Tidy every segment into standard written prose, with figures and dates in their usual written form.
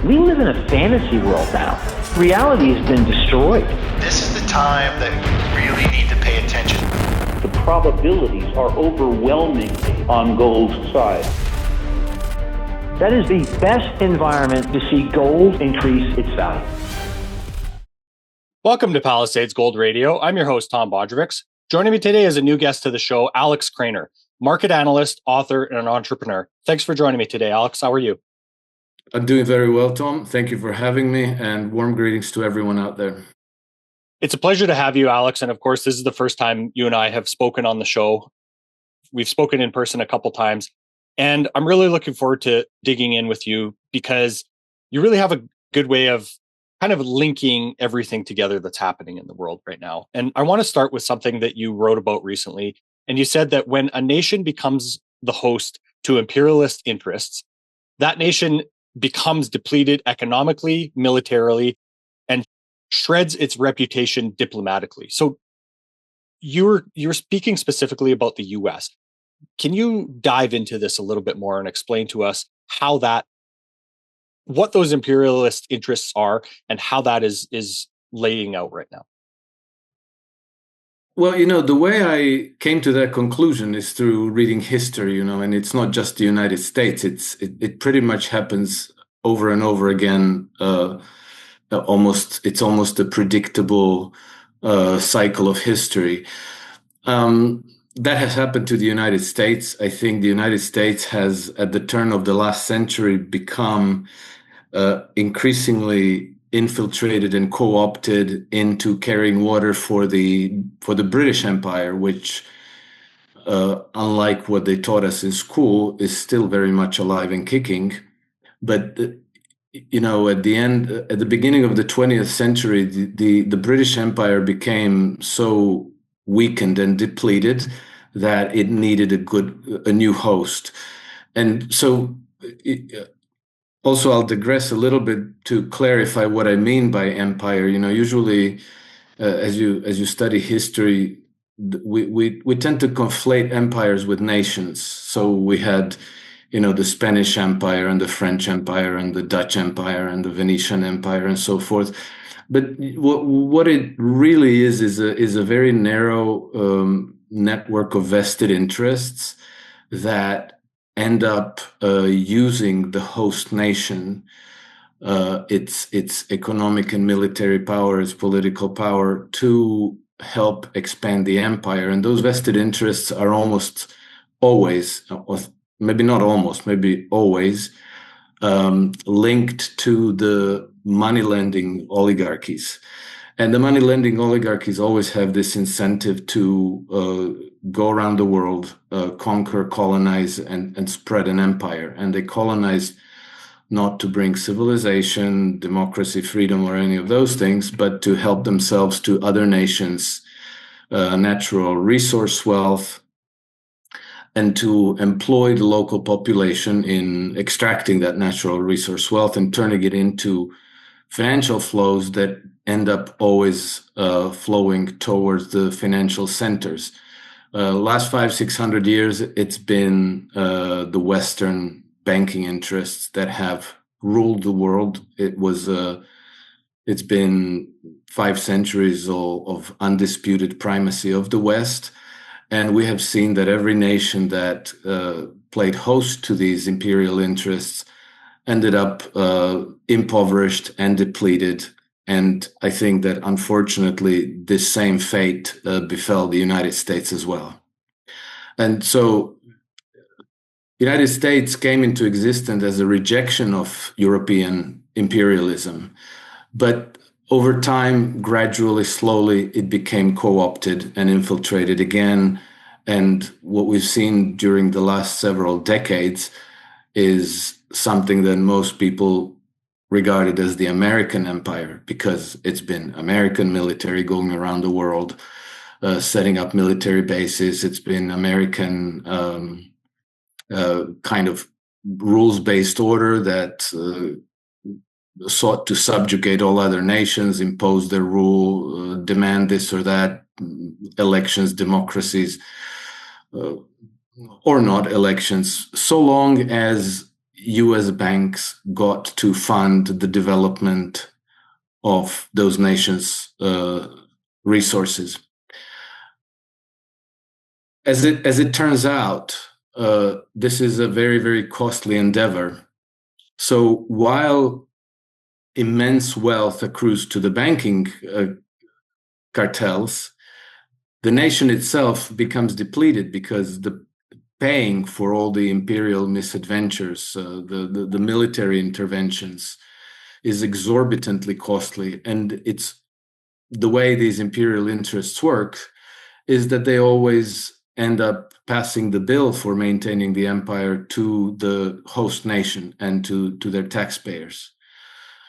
We live in a fantasy world now. Reality has been destroyed. This is the time that we really need to pay attention. The probabilities are overwhelmingly on gold's side. That is the best environment to see gold increase its value. Welcome to Palisade's Gold Radio. I'm your host, Tom Bodrovics. Joining me today is a new guest to the show, Alex Krainer, market analyst, author, and an entrepreneur. Thanks for joining me today, Alex. How are you? I'm doing very well, Tom. Thank you for having me, and warm greetings to everyone out there. It's a pleasure to have you, Alex. And of course, this is the first time you and I have spoken on the show. We've spoken in person a couple times, and I'm really looking forward to digging in with you because you really have a good way of kind of linking everything together that's happening in the world right now. And I want to start with something that you wrote about recently. And you said that when a nation becomes the host to imperialist interests, that nation becomes depleted economically, militarily, and shreds its reputation diplomatically. So you're speaking specifically about the US. Can you dive into this a little bit more and explain to us what those imperialist interests are and how that is laying out right now? Well, the way I came to that conclusion is through reading history, and it's not just the United States. It pretty much happens over and over again. It's almost a predictable cycle of history. That has happened to the United States. I think the United States has, at the turn of the last century, become increasingly infiltrated and co-opted into carrying water for the British Empire, which, unlike what they taught us in school, is still very much alive and kicking. But at the beginning of the 20th century, the British Empire became so weakened and depleted that it needed a new host, and so. Also, I'll digress a little bit to clarify what I mean by empire. Usually, as you study history, we tend to conflate empires with nations. So we had, the Spanish Empire and the French Empire and the Dutch Empire and the Venetian Empire and so forth. But what it really is a very narrow network of vested interests that end up using the host nation, its economic and military power, its political power, to help expand the empire. And those vested interests are almost always, or maybe not almost, maybe always, linked to the money-lending oligarchies. And the money-lending oligarchies always have this incentive to go around the world, conquer, colonize, and spread an empire. And they colonize not to bring civilization, democracy, freedom, or any of those things, but to help themselves to other nations, natural resource wealth, and to employ the local population in extracting that natural resource wealth and turning it into financial flows that end up always flowing towards the financial centers. Last 500-600 years, it's been the Western banking interests that have ruled the world. It's been 5 centuries of undisputed primacy of the West. And we have seen that every nation that played host to these imperial interests ended up impoverished and depleted. And I think that, unfortunately, this same fate befell the United States as well. And so the United States came into existence as a rejection of European imperialism. But over time, gradually, slowly, it became co-opted and infiltrated again. And what we've seen during the last several decades is something that most people regarded as the American empire, because it's been American military going around the world, setting up military bases. It's been American kind of rules-based order that sought to subjugate all other nations, impose their rule, demand this or that, elections, democracies, or not elections, so long as US banks got to fund the development of those nations' resources. As it turns out, this is a very, very costly endeavor. So while immense wealth accrues to the banking cartels, the nation itself becomes depleted because the paying for all the imperial misadventures, the military interventions, is exorbitantly costly. And it's the way these imperial interests work is that they always end up passing the bill for maintaining the empire to the host nation and to their taxpayers.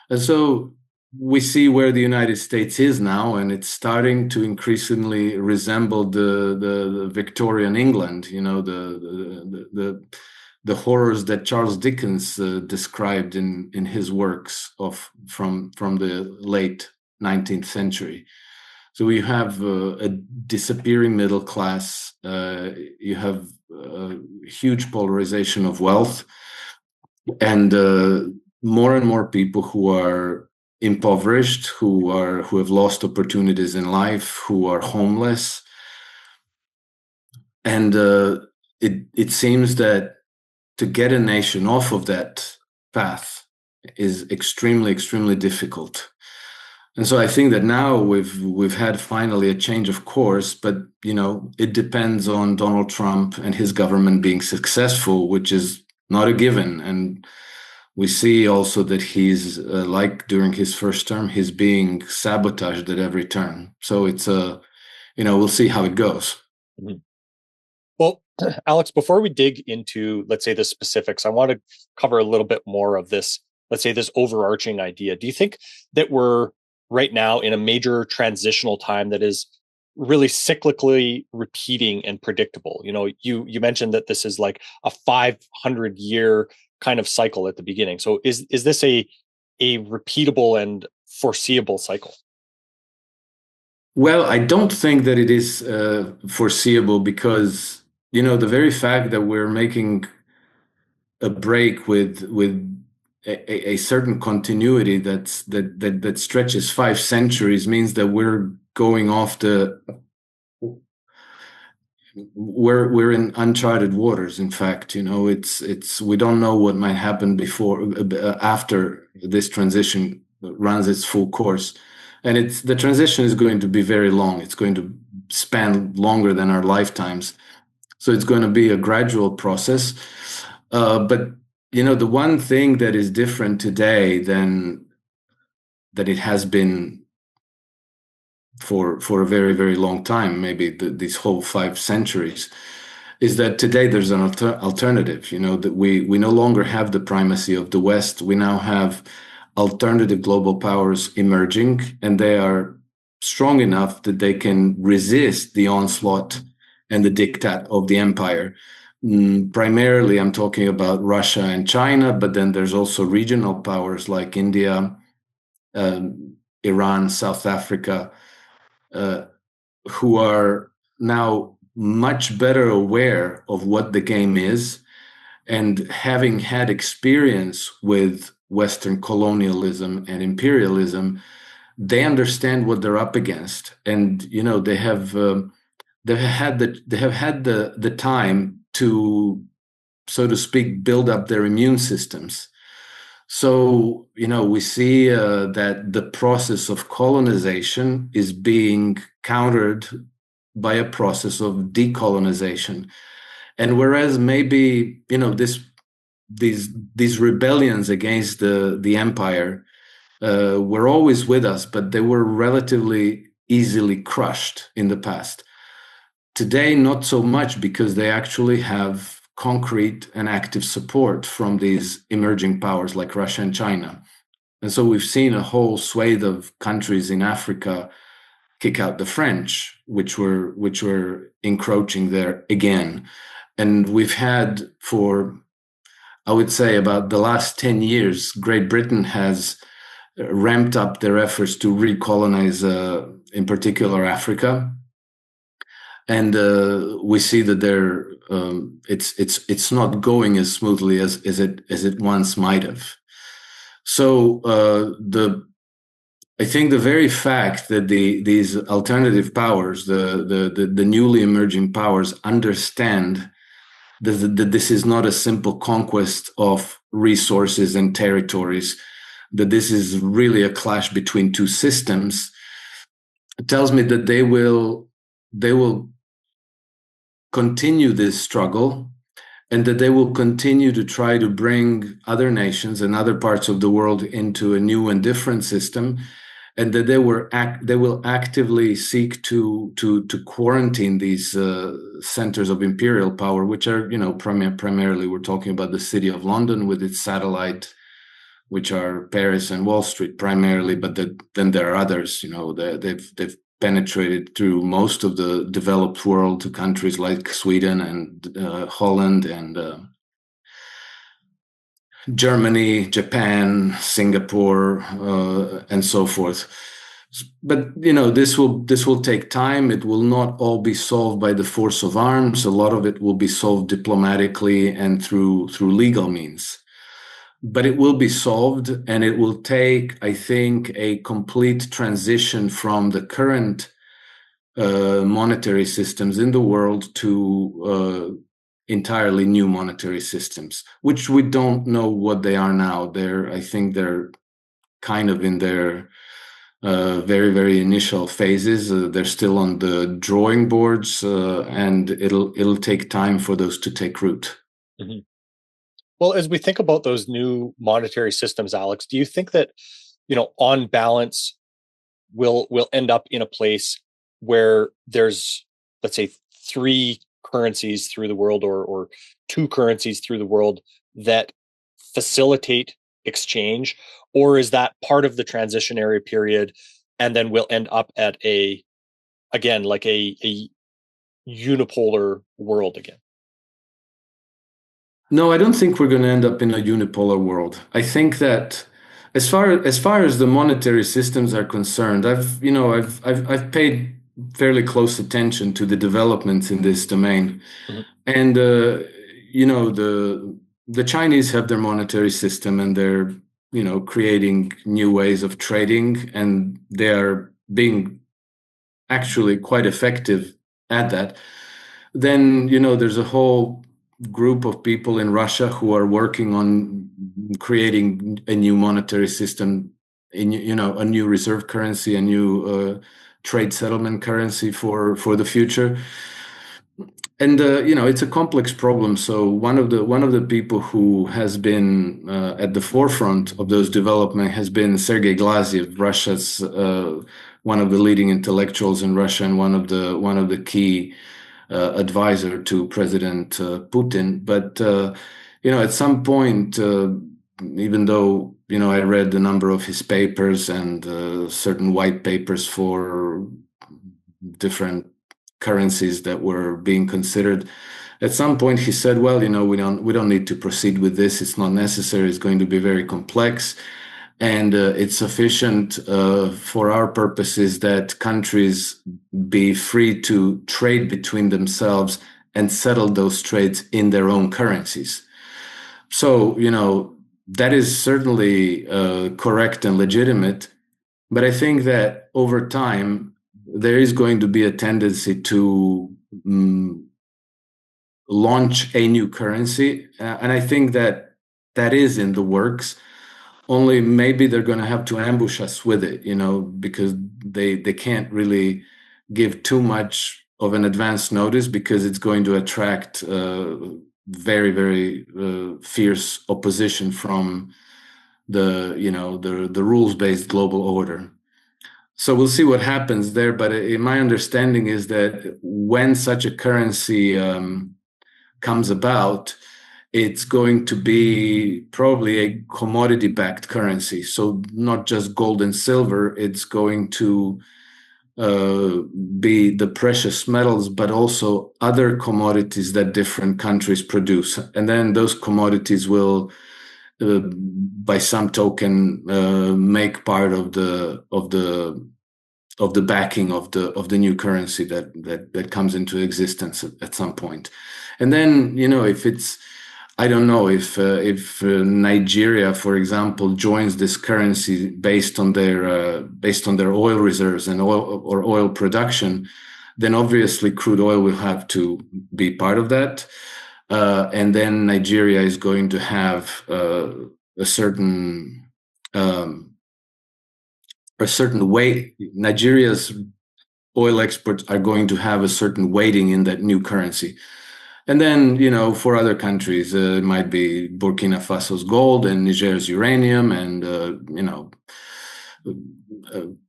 And so we see where the United States is now, and it's starting to increasingly resemble the Victorian England, the horrors that Charles Dickens described in his works from the late 19th century. So you have a disappearing middle class, you have huge polarization of wealth, and more and more people who are impoverished, who have lost opportunities in life, who are homeless. And it seems that to get a nation off of that path is extremely, extremely difficult. And so I think that now we've had finally a change of course, but it depends on Donald Trump and his government being successful, which is not a given. And we see also that he's like during his first term, he's being sabotaged at every turn. So it's we'll see how it goes. Mm-hmm. Well, Alex, before we dig into, let's say, the specifics, I want to cover a little bit more of this, let's say, this overarching idea. Do you think that we're right now in a major transitional time that is really cyclically repeating and predictable? You mentioned that this is like a 500-year kind of cycle at the beginning. So is this a repeatable and foreseeable cycle? Well, I don't think that it is foreseeable because the very fact that we're making a break with a certain continuity that stretches 5 centuries means that we're going off we're in uncharted waters. In fact, it's we don't know what might happen after this transition runs its full course, and the transition is going to be very long. It's going to span longer than our lifetimes, so it's going to be a gradual process. But the one thing that is different today than that it has been for a very, very long time, maybe these whole 5 centuries, is that today there's an alternative. That we no longer have the primacy of the West. We now have alternative global powers emerging, and they are strong enough that they can resist the onslaught and the diktat of the empire. Primarily, I'm talking about Russia and China, but then there's also regional powers like India, Iran, South Africa, who are now much better aware of what the game is, and having had experience with Western colonialism and imperialism, they understand what they're up against, and they have had the time to, so to speak, build up their immune systems. So, we see that the process of colonization is being countered by a process of decolonization. And whereas maybe, these rebellions against the empire were always with us, but they were relatively easily crushed in the past. Today, not so much, because they actually have concrete and active support from these emerging powers like Russia and China. And so we've seen a whole swathe of countries in Africa kick out the French, which were encroaching there again. And we've had, for, I would say, about the last 10 years, Great Britain has ramped up their efforts to recolonize, in particular, Africa. and we see that it's not going as smoothly as it once might have. So I think the very fact that these alternative powers, the newly emerging powers, understand that this is not a simple conquest of resources and territories, that this is really a clash between two systems, it tells me that they will continue this struggle, and that they will continue to try to bring other nations and other parts of the world into a new and different system, and that they will actively seek to quarantine these centers of imperial power, which are, primarily we're talking about the city of London with its satellite, which are Paris and Wall Street primarily, but then there are others. They've penetrated through most of the developed world to countries like Sweden and Holland and Germany, Japan, Singapore, and so forth. But this will take time. It will not all be solved by the force of arms. A lot of it will be solved diplomatically and through legal means. But it will be solved, and it will take, I think, a complete transition from the current monetary systems in the world to entirely new monetary systems, which we don't know what they are now. I think they're kind of in their very, very initial phases. They're still on the drawing boards, and it'll take time for those to take root. Mm-hmm. Well, as we think about those new monetary systems, Alex, do you think that, on balance, we'll end up in a place where there's, let's say, three currencies through the world, or two currencies through the world that facilitate exchange? Or is that part of the transitionary period, and then we'll end up at a unipolar world again? No, I don't think we're going to end up in a unipolar world. I think that as far as the monetary systems are concerned, I've paid fairly close attention to the developments in this domain. Mm-hmm. And the Chinese have their monetary system, and they're creating new ways of trading, and they are being actually quite effective at that. Then there's a whole group of people in Russia who are working on creating a new monetary system, a new reserve currency, a new trade settlement currency for the future. And it's a complex problem. So one of the people who has been at the forefront of those developments has been Sergei Glazyev, Russia's one of the leading intellectuals in Russia, and one of the key advisor to President Putin. But at some point, even though I read a number of his papers and certain white papers for different currencies that were being considered, at some point he said, well, we don't need to proceed with this. It's not necessary. It's going to be very complex, and it's sufficient for our purposes that countries be free to trade between themselves and settle those trades in their own currencies. So that is certainly correct and legitimate, but I think that over time there is going to be a tendency to launch a new currency. And I think that is in the works. Only maybe they're going to have to ambush us with it, because they can't really give too much of an advance notice, because it's going to attract very, very fierce opposition from the rules-based global order. So we'll see what happens there. But my understanding is that when such a currency comes about, it's going to be probably a commodity-backed currency. So not just gold and silver, it's going to be the precious metals, but also other commodities that different countries produce. And then those commodities will, by some token, make part of the the backing of the new currency that comes into existence at some point. And then, if it's, I don't know, if Nigeria, for example, joins this currency based on their oil reserves and oil production, then obviously crude oil will have to be part of that. And then Nigeria is going to have a certain weight. Nigeria's oil exports are going to have a certain weighting in that new currency. And then, for other countries, it might be Burkina Faso's gold and Niger's uranium, and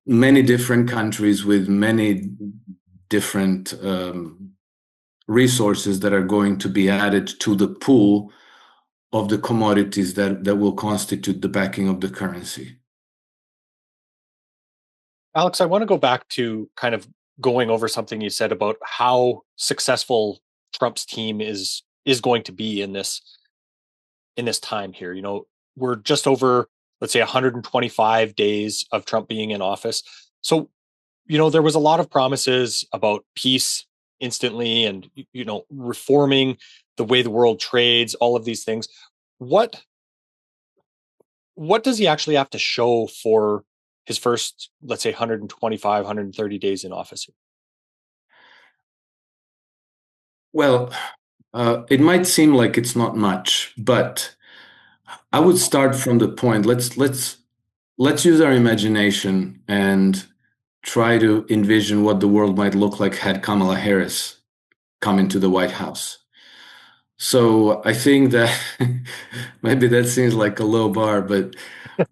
many different countries with many different resources that are going to be added to the pool of the commodities that will constitute the backing of the currency. Alex, I want to go back to kind of going over something you said about how successful Trump's team is going to be in this time here. We're just over, let's say, 125 days of Trump being in office. So, there was a lot of promises about peace instantly and, reforming the way the world trades, all of these things. What does he actually have to show for his first, let's say, 125, 130 days in office? Well, it might seem like it's not much, but I would start from the point. Let's use our imagination and try to envision what the world might look like had Kamala Harris come into the White House. So I think that maybe that seems like a low bar, but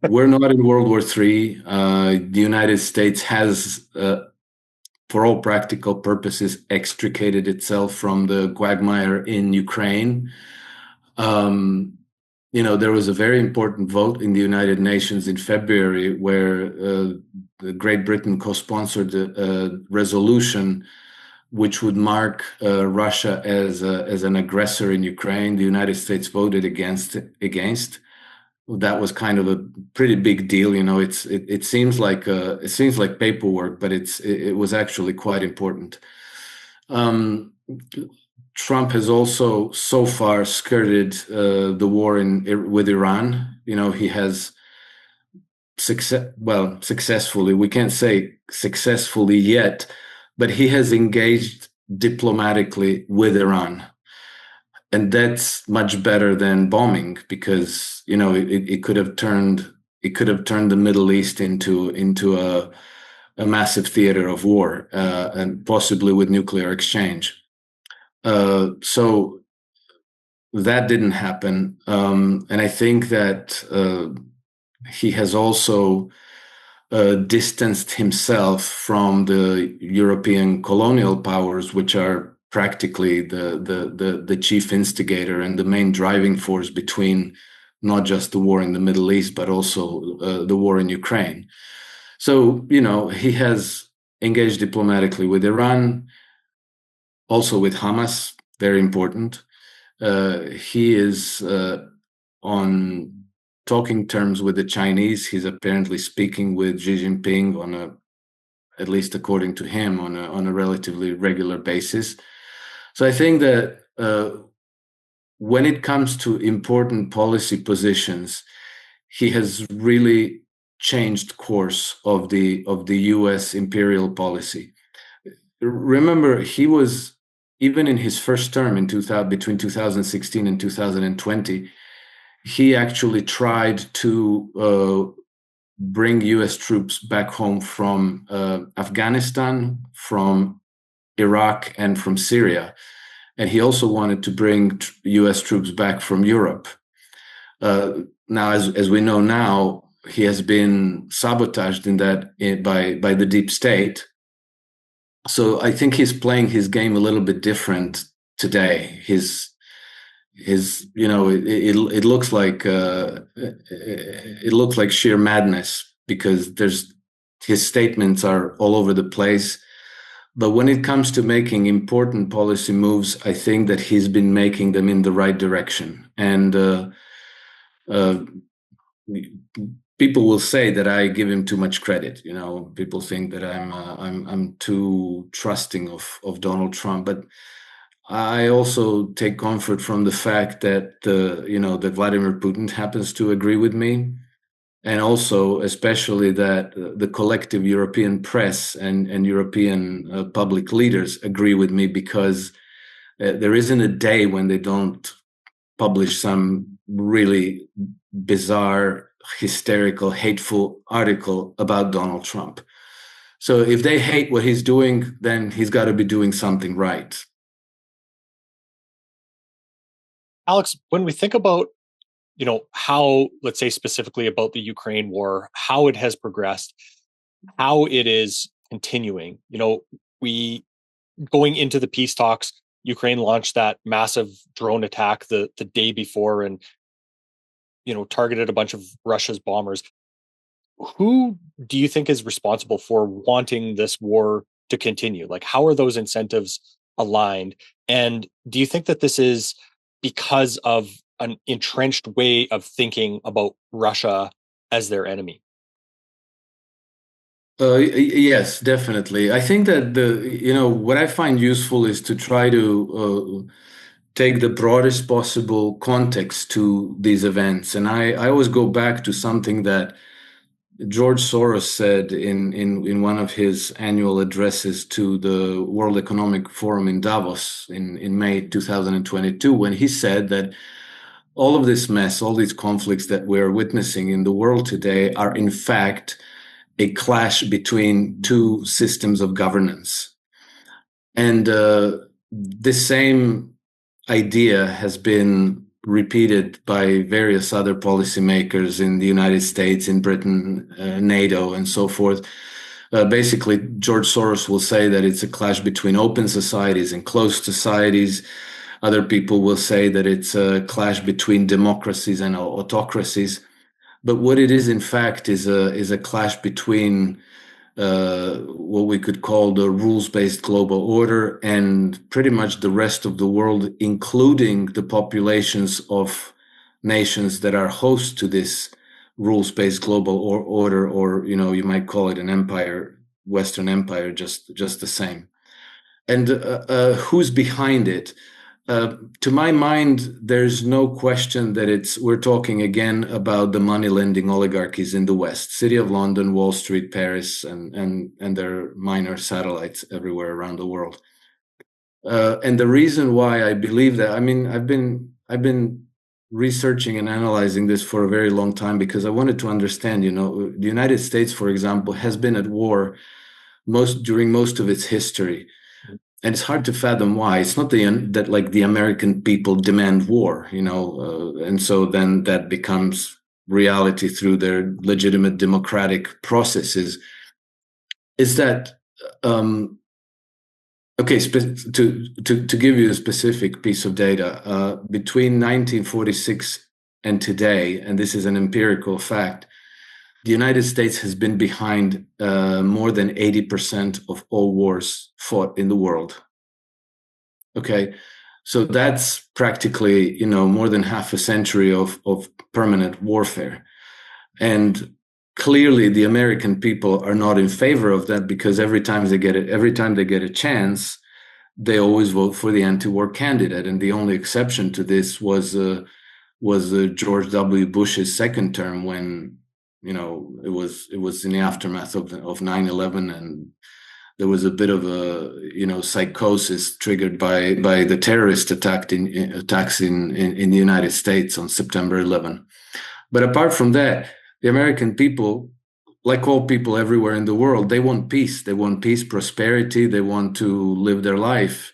we're not in World War III. The United States has, for all practical purposes, extricated itself from the quagmire in Ukraine. There was a very important vote in the United Nations in February where Great Britain co-sponsored a resolution which would mark Russia as an aggressor in Ukraine. The United States voted against. That was kind of a pretty big deal. It seems like paperwork, but it was actually quite important. Trump has also so far skirted the war with Iran. He has successfully. We can't say successfully yet, but he has engaged diplomatically with Iran. And that's much better than bombing, because it could have turned the Middle East into a massive theater of war, and possibly with nuclear exchange. So that didn't happen, and I think that he has also distanced himself from the European colonial powers, which are practically the chief instigator and the main driving force between not just the war in the Middle East, but also the war in Ukraine. So, he has engaged diplomatically with Iran, also with Hamas, very important. He is on talking terms with the Chinese. He's apparently speaking with Xi Jinping at least according to him, on a relatively regular basis. So I think that when it comes to important policy positions, he has really changed course of the U.S. imperial policy. Remember, he was, even in his first term between 2016 and 2020, he actually tried to bring U.S. troops back home from Afghanistan, from Iraq, and from Syria. And he also wanted to bring U.S. troops back from Europe. Now, as we know now, he has been sabotaged in that by the deep state. So I think he's playing his game a little bit different today. It looks like sheer madness, because his statements are all over the place. But when it comes to making important policy moves, I think that he's been making them in the right direction. And people will say that I give him too much credit. People think that I'm too trusting of Donald Trump, but I also take comfort from the fact that that Vladimir Putin happens to agree with me, and also especially that the collective European press and European public leaders agree with me, because there isn't a day when they don't publish some really bizarre, hysterical, hateful article about Donald Trump. So if they hate what he's doing, then he's got to be doing something right. Alex, when we think about, how, let's say specifically about the Ukraine war, how it has progressed, how it is continuing, we going into the peace talks, Ukraine launched that massive drone attack the day before and, targeted a bunch of Russia's bombers. Who do you think is responsible for wanting this war to continue? Like, how are those incentives aligned? And do you think that this is because of an entrenched way of thinking about Russia as their enemy? Yes, definitely. I think that what I find useful is to try to take the broadest possible context to these events. And I always go back to something that George Soros said in one of his annual addresses to the World Economic Forum in Davos in May 2022, when he said that all of this mess, all these conflicts that we're witnessing in the world today are in fact a clash between two systems of governance. And this same idea has been repeated by various other policymakers in the United States, in Britain, NATO, and so forth. Basically, George Soros will say that it's a clash between open societies and closed societies. Other people will say that it's a clash between democracies and autocracies. But what it is, in fact, is a clash between what we could call the rules-based global order and pretty much the rest of the world, including the populations of nations that are host to this rules-based global order, or you might call it an empire, Western empire, just the same. And who's behind it? To my mind, there's no question that we're talking again about the money lending oligarchies in the West, City of London, Wall Street, Paris, and their minor satellites everywhere around the world. And the reason why I believe that, I've been researching and analyzing this for a very long time, because I wanted to understand, the United States, for example, has been at war during most of its history. And it's hard to fathom why. It's not that like the American people demand war, and so then that becomes reality through their legitimate democratic processes. Is that okay? To give you a specific piece of data, between 1946 and today, and this is an empirical fact, the United States has been behind more than 80% of all wars fought in the world. Okay, so that's practically, more than half a century of permanent warfare. And clearly the American people are not in favor of that, because every time they get a chance, they always vote for the anti-war candidate. And the only exception to this was George W. Bush's second term, when it was in the aftermath of 9/11, and there was a bit of a psychosis triggered by the terrorist attacks in the United States on September 11. But apart from that, the American people, like all people everywhere in the world, they want peace. They want peace, prosperity. They want to live their life.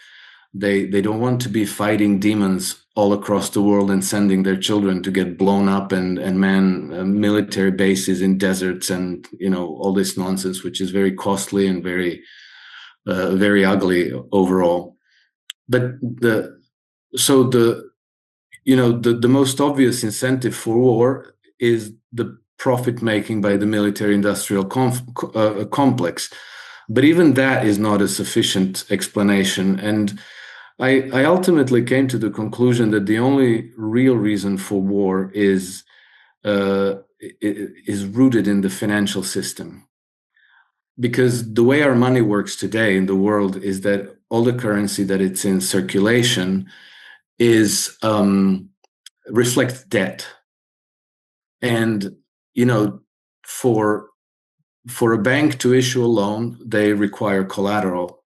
They don't want to be fighting demons all across the world and sending their children to get blown up and man military bases in deserts and all this nonsense, which is very costly and very ugly overall. But the most obvious incentive for war is the profit making by the military industrial complex. But even that is not a sufficient explanation. And I ultimately came to the conclusion that the only real reason for war is is rooted in the financial system. Because the way our money works today in the world is that all the currency that it's in circulation is reflects debt. And, for a bank to issue a loan, they require collateral.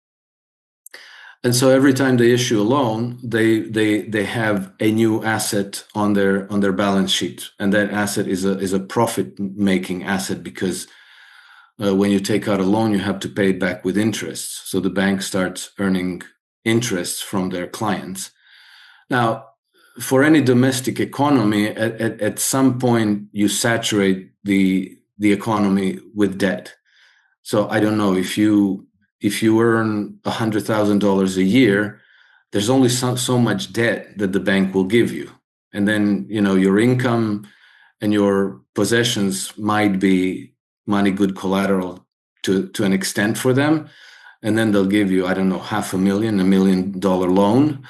And so every time they issue a loan, they have a new asset on their balance sheet, and that asset is a profit making asset, because when you take out a loan, you have to pay it back with interest. So the bank starts earning interest from their clients. Now, for any domestic economy, at some point you saturate the economy with debt. So I don't know, if you earn $100,000 a year, there's only so much debt that the bank will give you. And then, your income and your possessions might be money good collateral to an extent for them. And then they'll give you, I don't know, $500,000, $1 million loan.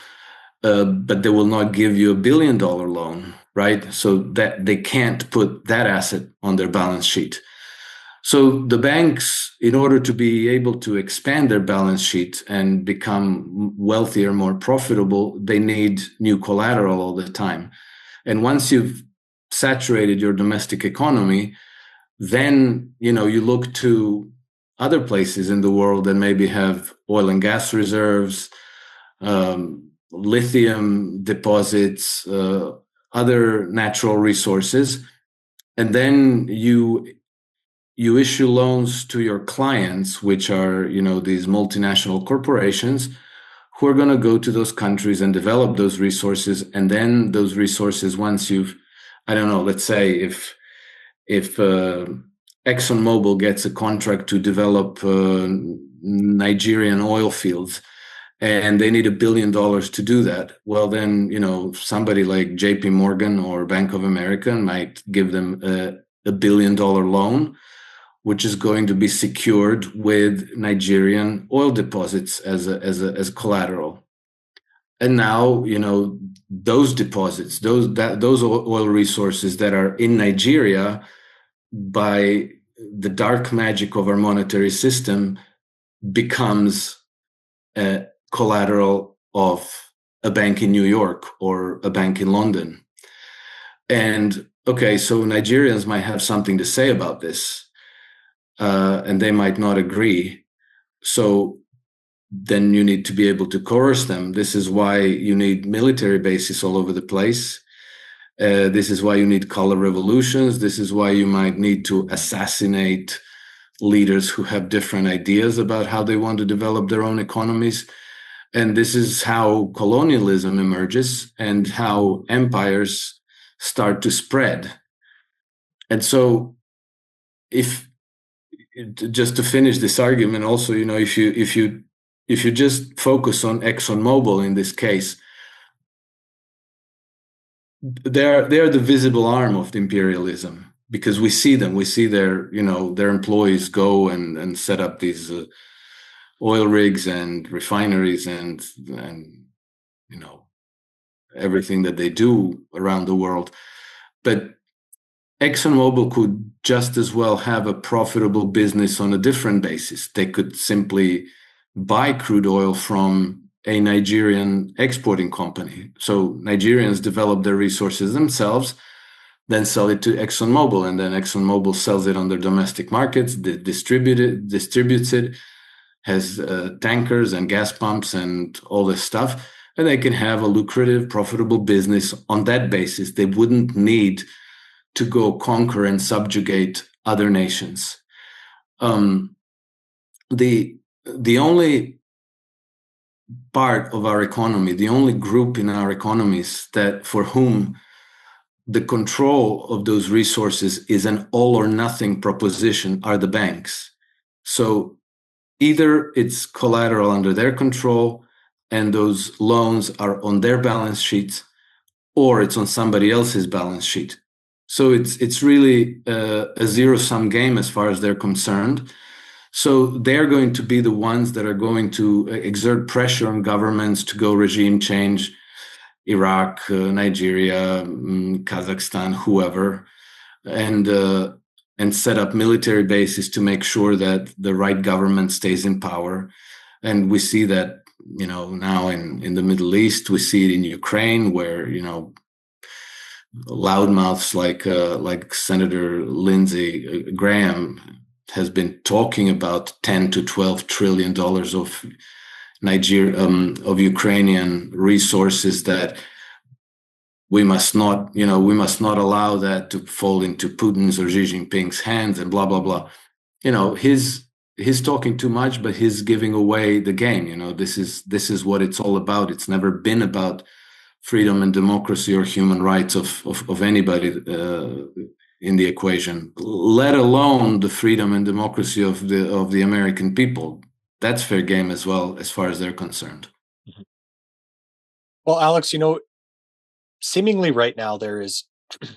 But they will not give you $1 billion loan, right? So that they can't put that asset on their balance sheet. So the banks, in order to be able to expand their balance sheet and become wealthier, more profitable, they need new collateral all the time. And once you've saturated your domestic economy, then, you look to other places in the world that maybe have oil and gas reserves, lithium deposits, other natural resources, and then you issue loans to your clients, which are these multinational corporations, who are going to go to those countries and develop those resources. And then those resources, once you've, I don't know, let's say if ExxonMobil gets a contract to develop Nigerian oil fields, and they need $1 billion to do that, well, then, somebody like JP Morgan or Bank of America might give them a $1 billion loan, which is going to be secured with Nigerian oil deposits as collateral. And now, those deposits, those oil resources that are in Nigeria, by the dark magic of our monetary system, becomes collateral of a bank in New York or a bank in London. And okay, so Nigerians might have something to say about this, and they might not agree. So then you need to be able to coerce them. This is why you need military bases all over the place. This is why you need color revolutions. This is why you might need to assassinate leaders who have different ideas about how they want to develop their own economies. And this is how colonialism emerges and how empires start to spread. And so, just to finish this argument, also, if you just focus on ExxonMobil in this case, they're the visible arm of the imperialism, because we see them. We see their employees go and set up these oil rigs and refineries and everything that they do around the world. But ExxonMobil could just as well have a profitable business on a different basis. They could simply buy crude oil from a Nigerian exporting company. So Nigerians develop their resources themselves, then sell it to ExxonMobil, and then ExxonMobil sells it on their domestic markets, distributes it, has tankers and gas pumps and all this stuff, and they can have a lucrative, profitable business on that basis. They wouldn't need to go conquer and subjugate other nations. The only part of our economy, the only group in our economies that for whom the control of those resources is an all or nothing proposition are the banks. So either it's collateral under their control and those loans are on their balance sheets, or it's on somebody else's balance sheet. So it's really a zero-sum game as far as they're concerned. So they're going to be the ones that are going to exert pressure on governments to go regime change, Iraq, Nigeria, Kazakhstan, whoever. and set up military bases to make sure that the right government stays in power. And we see that, now in the Middle East. We see it in Ukraine, where loudmouths like Senator Lindsey Graham has been talking about 10 to 12 trillion dollars of of Ukrainian resources that we must not allow that to fall into Putin's or Xi Jinping's hands, and blah blah blah. He's talking too much, but he's giving away the game. This is what it's all about. It's never been about freedom and democracy or human rights of anybody in the equation, let alone the freedom and democracy of the American people. That's fair game as well, as far as they're concerned. Well, Alex, seemingly right now there is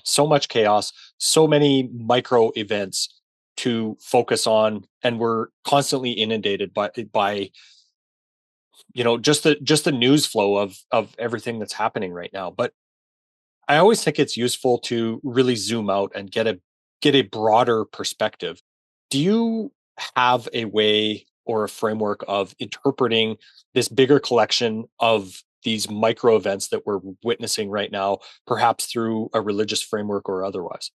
so much chaos, so many micro events to focus on, and we're constantly inundated by just the news flow of everything that's happening right now. But I always think it's useful to really zoom out and get a broader perspective. Do you have a way or a framework of interpreting this bigger collection of these micro events that we're witnessing right now, perhaps through a religious framework or otherwise?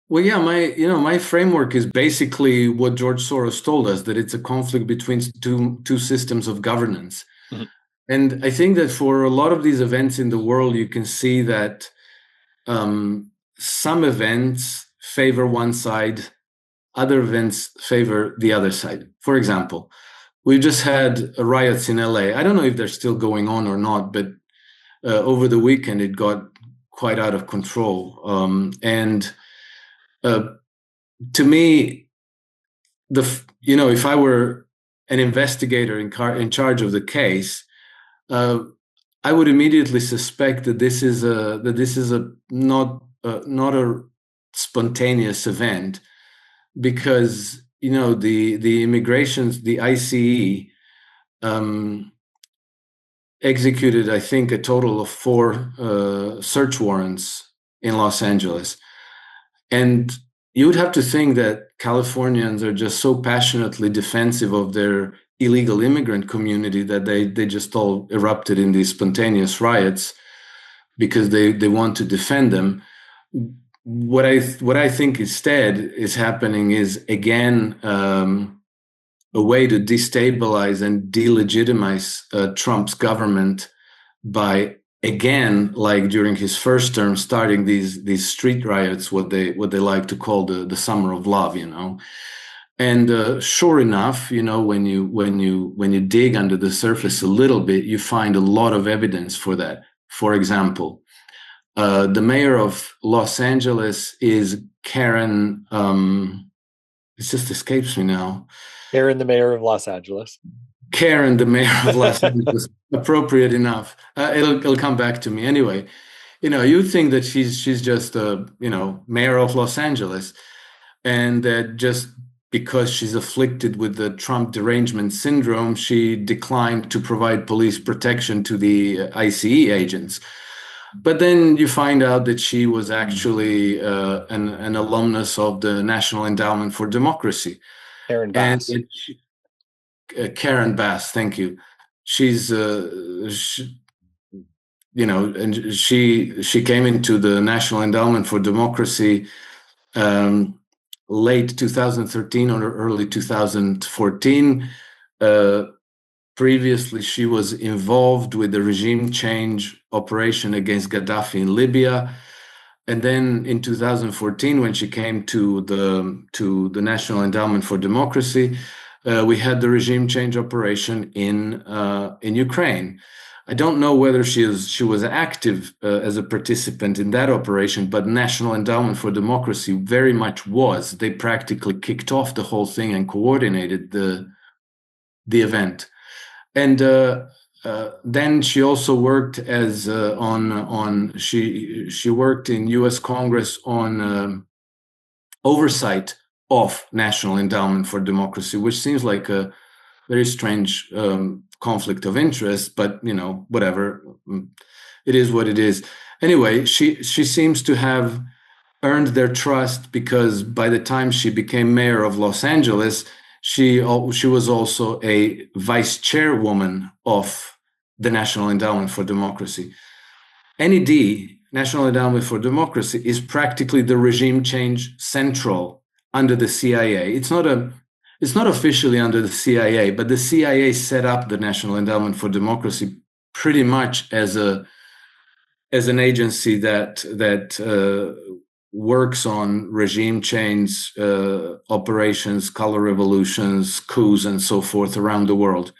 Well, yeah, my framework is basically what George Soros told us, that it's a conflict between two systems of governance. Mm-hmm. And I think that for a lot of these events in the world, you can see that some events favor one side, other events favor the other side. For example, we just had riots in LA. I don't know if they're still going on or not, but over the weekend it got quite out of control. To me, if I were an investigator in charge of the case, I would immediately suspect that this is not a spontaneous event, because the immigrations, the ICE executed, I think, a total of 4 search warrants in Los Angeles. And you would have to think that Californians are just so passionately defensive of their illegal immigrant community that they just all erupted in these spontaneous riots because they want to defend them. What I think instead is happening is, again, a way to destabilize and delegitimize Trump's government by, again, like during his first term, starting these street riots, what they like to call the summer of love, And sure enough, when you dig under the surface a little bit, you find a lot of evidence for that. For example, the mayor of Los Angeles is Karen. It just escapes me now. Karen, the mayor of Los Angeles. Karen, the mayor of Los Angeles. Appropriate enough. It'll come back to me anyway. You think that she's just mayor of Los Angeles, and that just because she's afflicted with the Trump derangement syndrome, she declined to provide police protection to the ICE agents. But then you find out that she was actually an alumnus of the National Endowment for Democracy. Karen Bass. Karen Bass, thank you. She's, and she came into the National Endowment for Democracy late 2013 or early 2014. Previously, she was involved with the regime change operation against Gaddafi in Libya. And then in 2014, when she came to the National Endowment for Democracy, we had the regime change operation in Ukraine. I don't know whether she was active as a participant in that operation, but National Endowment for Democracy very much was. They practically kicked off the whole thing and coordinated the event. And then she also worked as she worked in U.S. Congress on oversight of National Endowment for Democracy, which seems like a very strange conflict of interest, but whatever, it is what it is. Anyway, she seems to have earned their trust because by the time she became mayor of Los Angeles, she was also a vice chairwoman of the National Endowment for Democracy. NED, National Endowment for Democracy, is practically the regime change central under the CIA. It's not officially under the CIA, but the CIA set up the National Endowment for Democracy pretty much as an agency that works on regime change operations, color revolutions, coups, and so forth around the world.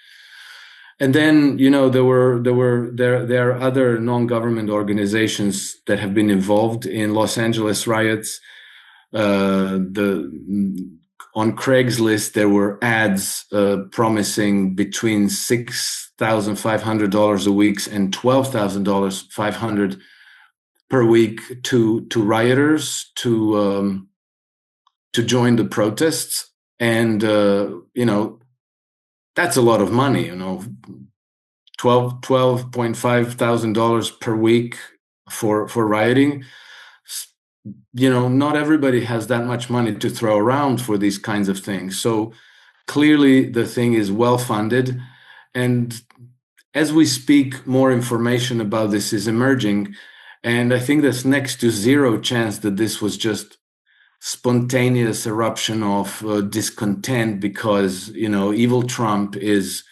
And then, there are other non-government organizations that have been involved in Los Angeles riots. On Craigslist, there were ads promising between $6,500 a week and $12,500 per week to rioters to join the protests, and that's a lot of money, $12,500 per week for rioting. Not everybody has that much money to throw around for these kinds of things. So clearly the thing is well funded. And as we speak, more information about this is emerging. And I think there's next to zero chance that this was just spontaneous eruption of discontent because, evil Trump is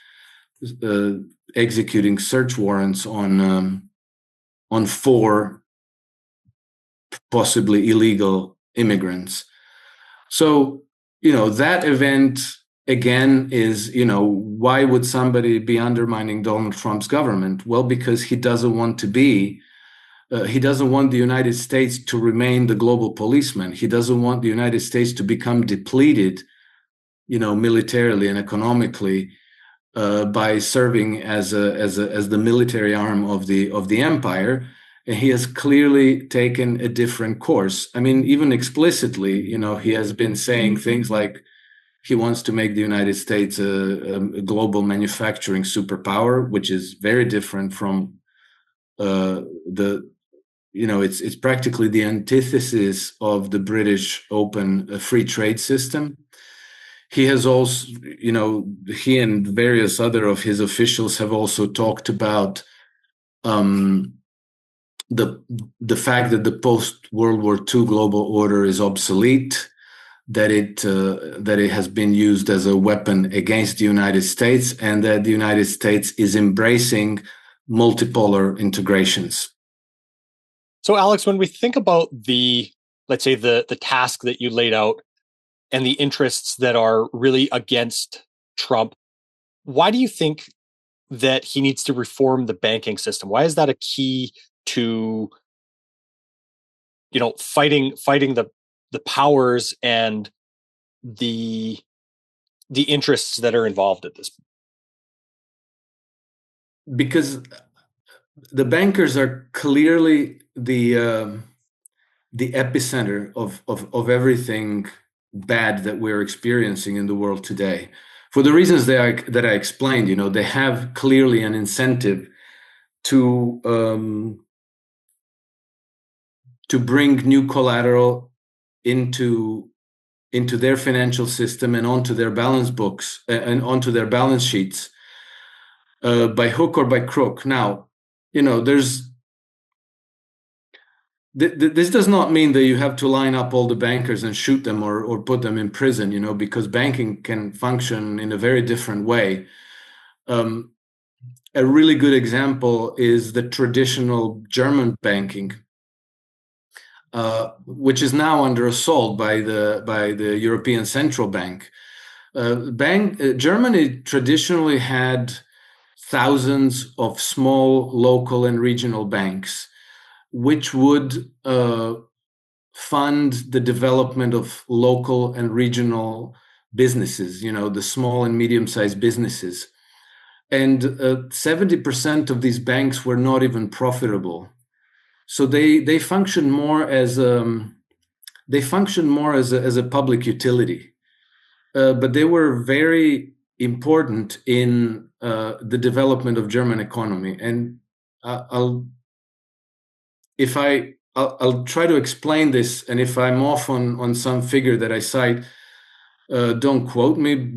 executing search warrants on 4 possibly illegal immigrants. So, that event again is, why would somebody be undermining Donald Trump's government? Well, because he doesn't want to be he doesn't want the United States to remain the global policeman. He doesn't want the United States to become depleted, militarily and economically by serving as the military arm of the empire. And he has clearly taken a different course. I mean, even explicitly, he has been saying things like he wants to make the United States a global manufacturing superpower, which is very different from it's practically the antithesis of the British open free trade system. He has also, he and various other of his officials have also talked about the fact that the post-World War II global order is obsolete, that it has been used as a weapon against the United States, and that the United States is embracing multipolar integrations. So, Alex, when we think about let's say the task that you laid out and the interests that are really against Trump, why do you think that he needs to reform the banking system? Why is that a key to, fighting the powers and the interests that are involved at this point? Because the bankers are clearly the epicenter of everything bad that we're experiencing in the world today. For the reasons that I explained, they have clearly an incentive to bring new collateral into their financial system and onto their balance books and onto their balance sheets by hook or by crook. Now, this does not mean that you have to line up all the bankers and shoot them or put them in prison, because banking can function in a very different way. A really good example is the traditional German banking, which is now under assault by the European Central Bank. Germany traditionally had thousands of small local and regional banks, which would fund the development of local and regional businesses, the small and medium-sized businesses. And 70% of these banks were not even profitable. So they function more as a public utility, but they were very important in the development of German economy. And if I I'll try to explain this, and if I'm off on some figure that I cite, don't quote me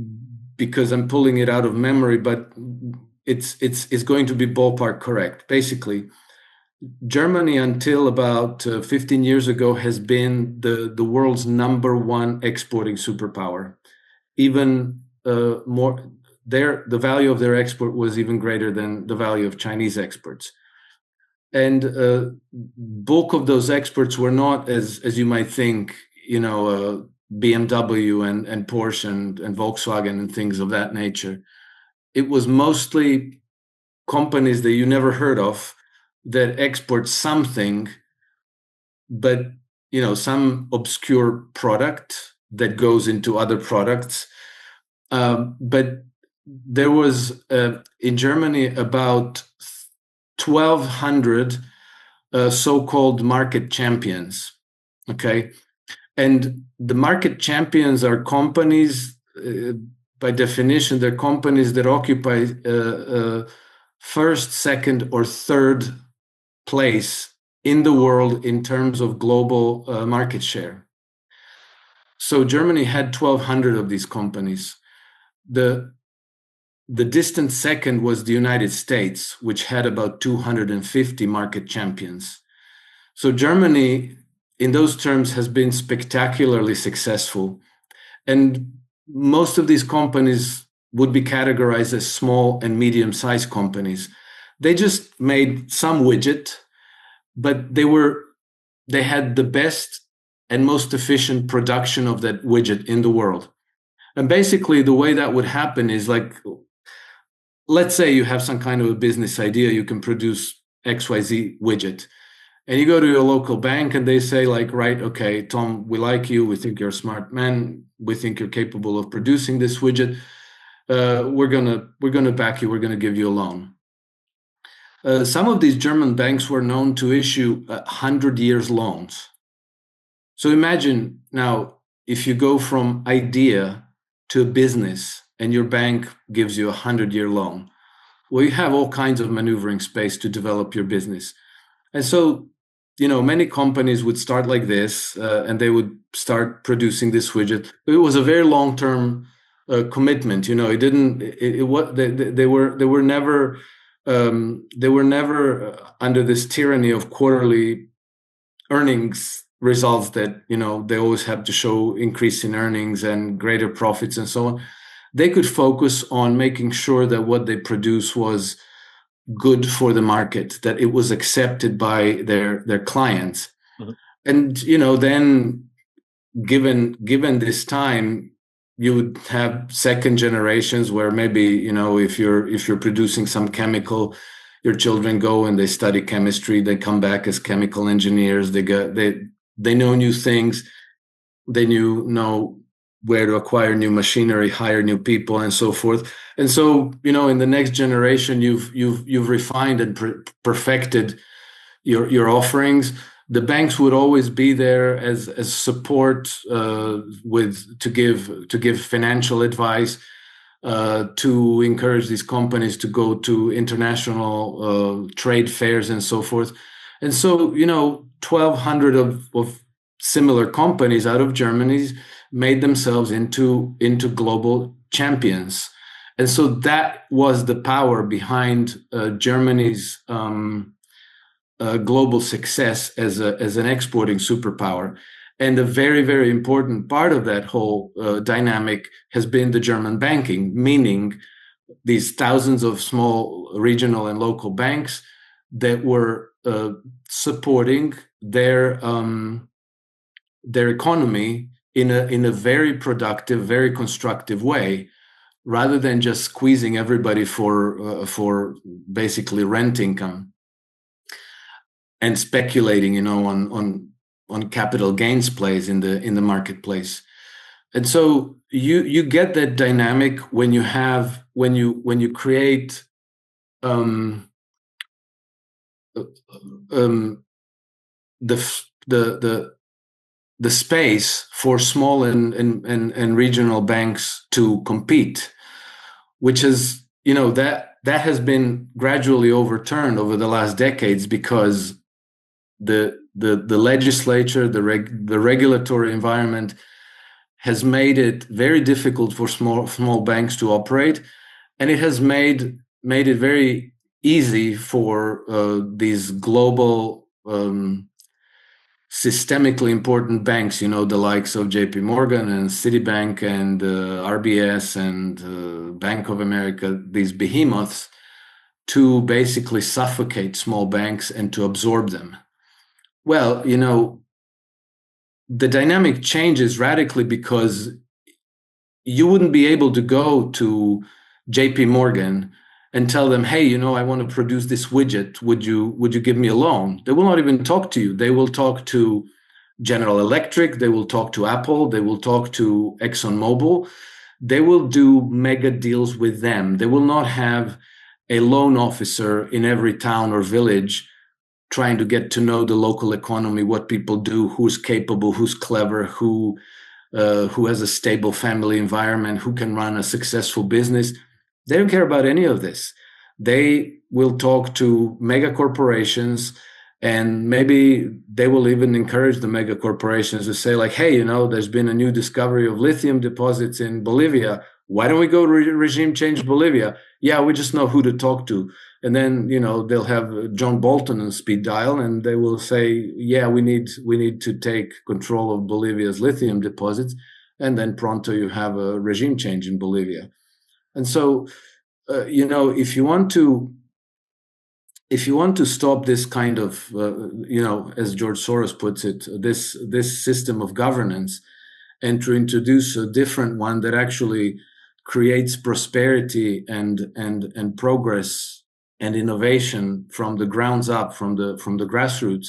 because I'm pulling it out of memory, but it's going to be ballpark correct. Basically, Germany until about 15 years ago has been the world's #1 exporting superpower. Even more, the value of their export was even greater than the value of Chinese exports. And bulk of those exports were not, as you might think, BMW and Porsche and Volkswagen and things of that nature. It was mostly companies that you never heard of that export something, but some obscure product that goes into other products. But there was in Germany about 1,200 so-called market champions. Okay, and the market champions are companies. By definition, they're companies that occupy first, second, or third place in the world in terms of global market share. So Germany had 1,200 of these companies. The distant second was the United States, which had about 250 market champions. So Germany, in those terms, has been spectacularly successful. And most of these companies would be categorized as small and medium-sized companies. They just made some widget, but they had the best and most efficient production of that widget in the world. And basically the way that would happen is, like, let's say you have some kind of a business idea, you can produce XYZ widget. And you go to your local bank and they say, like, right, okay, Tom, we like you. We think you're a smart man. We think you're capable of producing this widget. We're gonna back you. We're gonna give you a loan. Some of these German banks were known to issue 100 years loans. So imagine now, if you go from idea to a business and your bank gives you a 100-year loan, well, you have all kinds of maneuvering space to develop your business. And so, many companies would start like this, and they would start producing this widget. It was a very long-term commitment. It didn't. They were never under this tyranny of quarterly earnings results that they always have to show increase in earnings and greater profits and so on. They could focus on making sure that what they produce was good for the market, that it was accepted by their clients. Mm-hmm. And then given this time, you would have second generations where maybe if you're producing some chemical, your children go and they study chemistry, they come back as chemical engineers, they know new things, they know where to acquire new machinery, hire new people, and so forth. And so, in the next generation, you've refined and perfected your offerings. The banks would always be there as support, to give financial advice, to encourage these companies to go to international trade fairs and so forth. And so, 1,200 of similar companies out of Germany made themselves into global champions. And so that was the power behind Germany's global success as an exporting superpower. And a very, very important part of that whole dynamic has been the German banking, meaning these thousands of small regional and local banks that were supporting their economy in a very productive, very constructive way, rather than just squeezing everybody for basically rent income and speculating, on capital gains plays in the marketplace. And so you get that dynamic when you create the space for small and regional banks to compete, which is, that has been gradually overturned over the last decades, because the the legislature, the regulatory environment has made it very difficult for small banks to operate, and it has made it very easy for these global systemically important banks, the likes of JP Morgan and Citibank and RBS and Bank of America, these behemoths, to basically suffocate small banks and to absorb them. Well, the dynamic changes radically because you wouldn't be able to go to JP Morgan and tell them, hey, I want to produce this widget. Would you give me a loan? They will not even talk to you. They will talk to General Electric. They will talk to Apple. They will talk to ExxonMobil. They will do mega deals with them. They will not have a loan officer in every town or village trying to get to know the local economy, what people do, who's capable, who's clever, who has a stable family environment, who can run a successful business. They don't care about any of this. They will talk to mega corporations, and maybe they will even encourage the mega corporations to say, like, hey, there's been a new discovery of lithium deposits in Bolivia. Why don't we go to regime change Bolivia? Yeah, we just know who to talk to. And then, they'll have John Bolton on speed dial, and they will say, yeah, we need to take control of Bolivia's lithium deposits. And then pronto, you have a regime change in Bolivia. And so, if you want to stop this kind of, as George Soros puts it, this system of governance, and to introduce a different one that actually creates prosperity and progress and innovation from the grounds up, from the grassroots,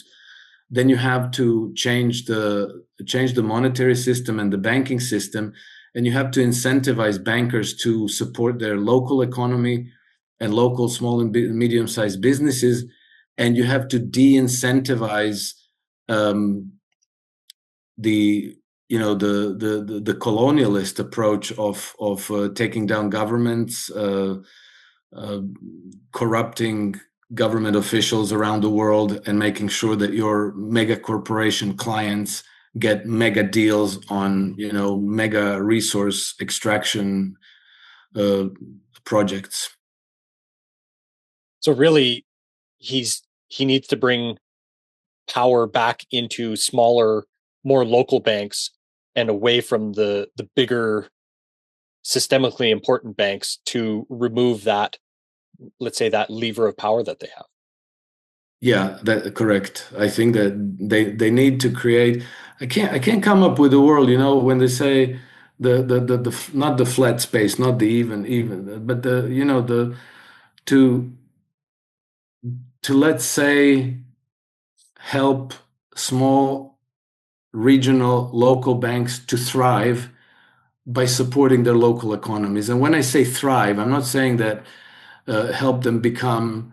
then you have to change the monetary system and the banking system, and you have to incentivize bankers to support their local economy and local small and medium-sized businesses, and you have to de-incentivize the colonialist approach of taking down governments, corrupting government officials around the world, and making sure that your mega corporation clients get mega deals on mega resource extraction projects. So really, he needs to bring power back into smaller, more local banks and away from the bigger, systemically important banks to remove that, let's say, that lever of power that they have. Yeah, that correct. I think that they need to create. I can't come up with a world. When they say the not the flat space, not the even, but the to let's say help small regional local banks to thrive by supporting their local economies. And when I say thrive, I'm not saying that help them become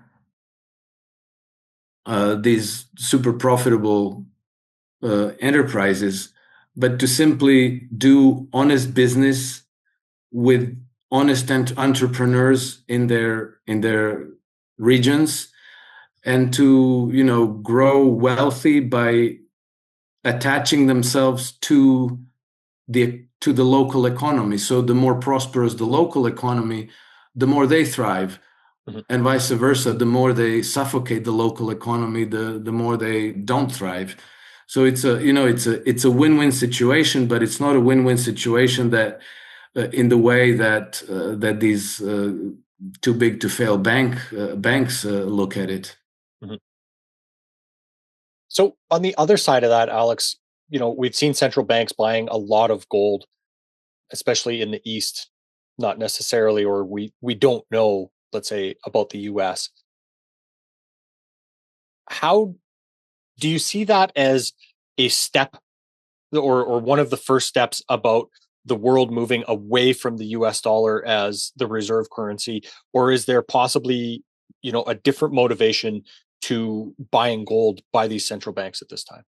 these super profitable enterprises, but to simply do honest business with honest entrepreneurs in their regions, and to grow wealthy by attaching themselves to the local economy. So the more prosperous the local economy, the more they thrive. Mm-hmm. And vice versa, the more they suffocate the local economy, the more they don't thrive. So it's a win-win situation, but it's not a win-win situation that in the way that these too big to fail banks look at it. Mm-hmm. So on the other side of that, Alex, we've seen central banks buying a lot of gold, especially in the East, not necessarily, or we don't know, let's say, about the US. How do you see that as a step or one of the first steps about the world moving away from the US dollar as the reserve currency? Or is there possibly, a different motivation to buying gold by these central banks at this time?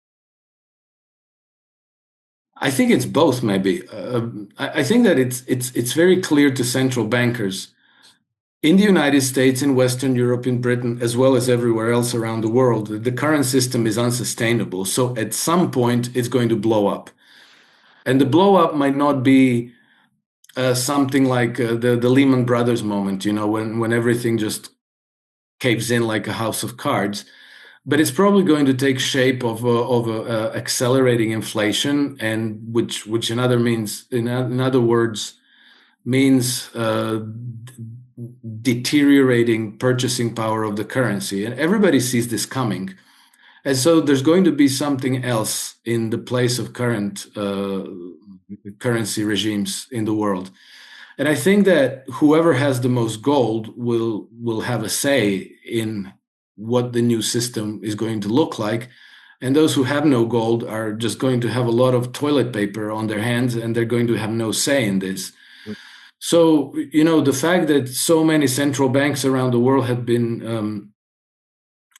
I think it's both, maybe. I think that it's very clear to central bankers, in the United States, in Western Europe, in Britain, as well as everywhere else around the world, the current system is unsustainable. So at some point, it's going to blow up. And the blow up might not be something like the Lehman Brothers moment, when everything just caves in like a house of cards. But it's probably going to take shape of accelerating inflation, and which in other words means deteriorating purchasing power of the currency, and everybody sees this coming. And so there's going to be something else in the place of current currency regimes in the world. And I think that whoever has the most gold will have a say in what the new system is going to look like. And those who have no gold are just going to have a lot of toilet paper on their hands, and they're going to have no say in this. So, the fact that so many central banks around the world have been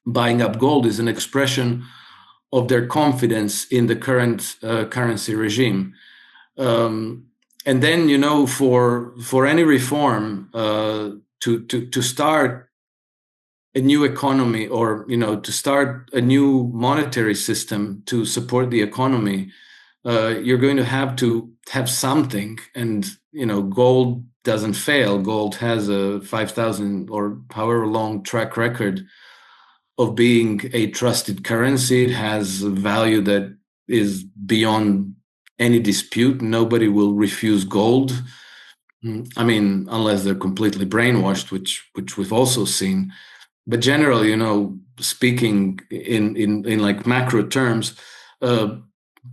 buying up gold is an expression of their confidence in the current currency regime. And then, for any reform to start a new economy, or to start a new monetary system to support the economy, you're going to have something. And gold doesn't fail. Gold has a 5,000 or however long track record of being a trusted currency. It has a value that is beyond any dispute. Nobody will refuse gold. I mean, unless they're completely brainwashed, which we've also seen. But generally, speaking in like macro terms,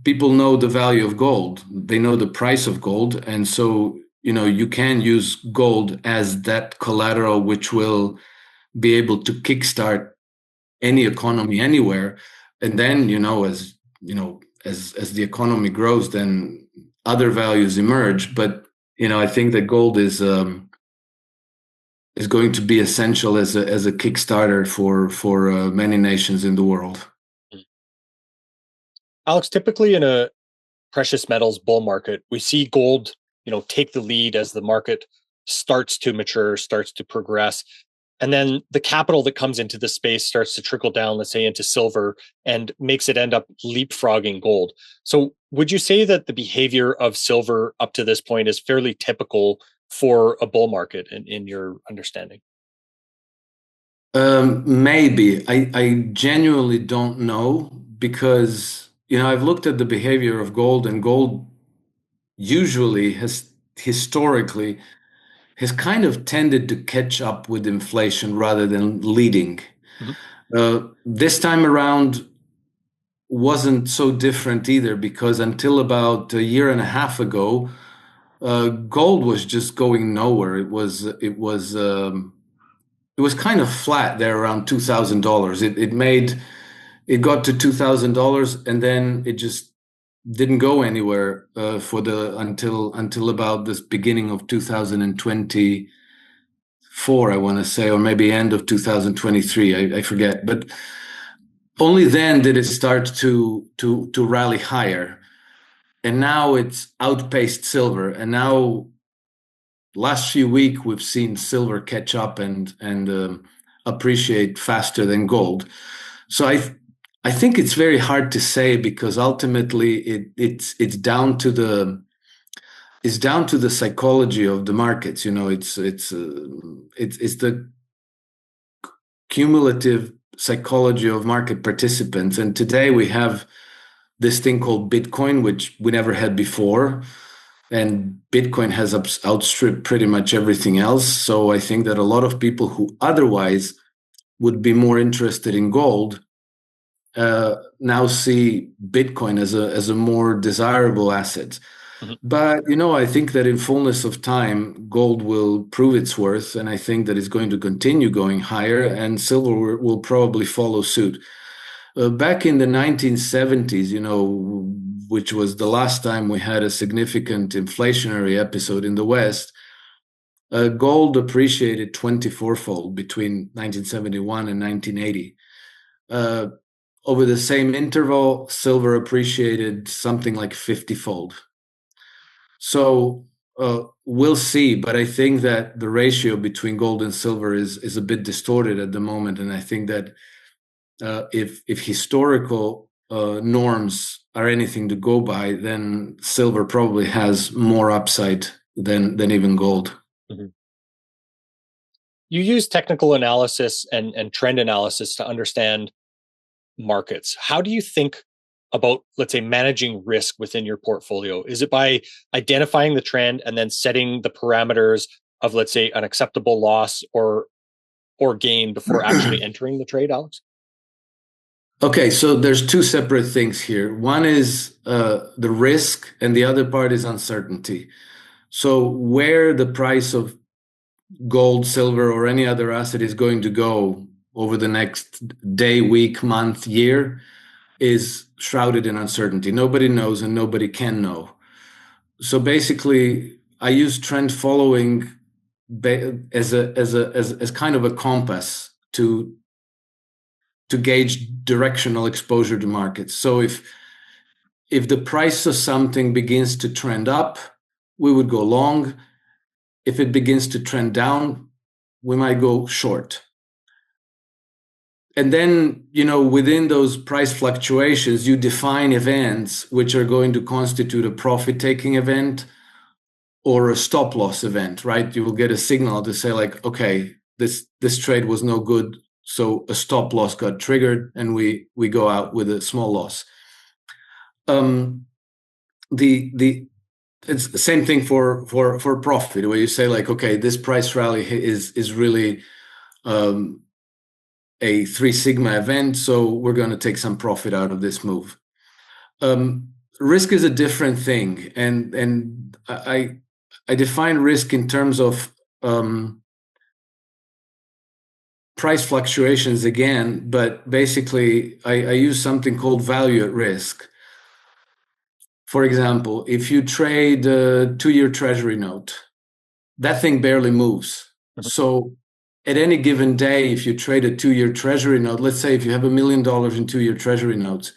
people know the value of gold. They know the price of gold. And so, you can use gold as that collateral, which will be able to kickstart any economy anywhere. And then, as the economy grows, then other values emerge. But, I think that gold is going to be essential as a kickstarter for many nations in the world. Alex, typically in a precious metals bull market, we see gold, take the lead as the market starts to mature, starts to progress. And then the capital that comes into the space starts to trickle down, let's say, into silver, and makes it end up leapfrogging gold. So would you say that the behavior of silver up to this point is fairly typical for a bull market in your understanding? Maybe. I genuinely don't know, because, I've looked at the behavior of gold, and gold usually has historically kind of tended to catch up with inflation rather than leading. This time around wasn't so different either, because until about a year and a half ago, gold was just going nowhere. It was kind of flat there around $2,000. It got to $2,000, and then it just didn't go anywhere until about this beginning of 2024, I want to say, or maybe end of 2023. I forget, but only then did it start to rally higher, and now it's outpaced silver. And now, last few weeks, we've seen silver catch up and appreciate faster than gold. So I think it's very hard to say, because ultimately it's down to the psychology of the markets. It's the cumulative psychology of market participants. And today we have this thing called Bitcoin, which we never had before. And Bitcoin has outstripped pretty much everything else. So I think that a lot of people who otherwise would be more interested in gold now see Bitcoin as a more desirable asset. But, I think that in fullness of time, gold will prove its worth, and I think that it's going to continue going higher, and silver will probably follow suit. Back in the 1970s, which was the last time we had a significant inflationary episode in the West, gold appreciated 24-fold between 1971 and 1980. Over the same interval, silver appreciated something like 50-fold. So we'll see, but I think that the ratio between gold and silver is a bit distorted at the moment, and I think that if historical norms are anything to go by, then silver probably has more upside than even gold. Mhm. You use technical analysis and trend analysis to understand markets. How do you think about, let's say, managing risk within your portfolio? Is it by identifying the trend and then setting the parameters of, let's say, an acceptable loss or gain before actually entering the trade, Alex? Okay, so there's two separate things here. One is the risk, and the other part is uncertainty. So where the price of gold, silver, or any other asset is going to go over the next day, week, month, year is shrouded in uncertainty. Nobody knows and nobody can know. So basically, I use trend following as kind of a compass to gauge directional exposure to markets. So if the price of something begins to trend up, we would go long. If it begins to trend down, we might go short. And then, within those price fluctuations, you define events which are going to constitute a profit-taking event or a stop loss event, right? You will get a signal to say like, okay, this trade was no good, so a stop loss got triggered, and we go out with a small loss. It's the same thing for profit, where you say like, okay, this price rally is really a 3 sigma event, so we're going to take some profit out of this move. Risk is a different thing, and I define risk in terms of price fluctuations again, but basically I use something called value at risk. For example, if you trade a 2-year treasury note, that thing barely moves. Mhm. So at any given day, if you trade a 2-year treasury note, let's say if you have $1 million in 2-year treasury notes,